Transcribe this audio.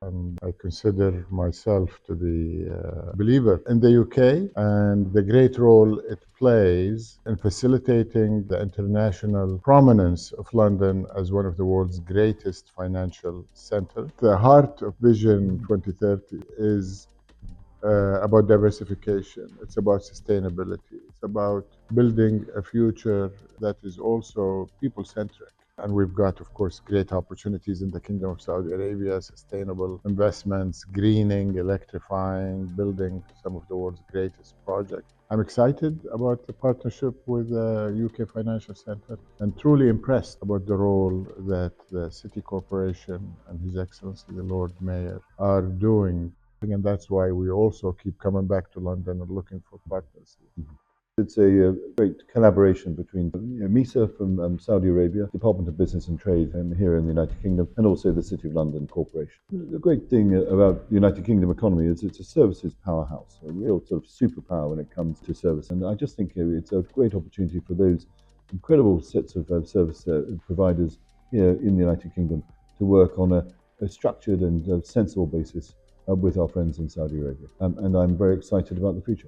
And I consider myself to be a believer in the UK and the great role it plays in facilitating the international prominence of London as one of the world's greatest financial centers. The heart of Vision 2030 is about diversification. It's about sustainability. It's about building a future that is also people centric. And we've got, of course, great opportunities in the Kingdom of Saudi Arabia, sustainable investments, greening, electrifying, building some of the world's greatest projects. I'm excited about the partnership with the UK Financial Centre and truly impressed about the role that the City Corporation and His Excellency the Lord Mayor are doing. And that's why we also keep coming back to London and looking for partners. It's a great collaboration between MISA from Saudi Arabia, Department of Business and Trade here in the United Kingdom, and also the City of London Corporation. The great thing about the United Kingdom economy is it's a services powerhouse, a real sort of superpower when it comes to service. And I just think it's a great opportunity for those incredible sets of service providers here in the United Kingdom to work on a structured and sensible basis with our friends in Saudi Arabia. And I'm very excited about the future.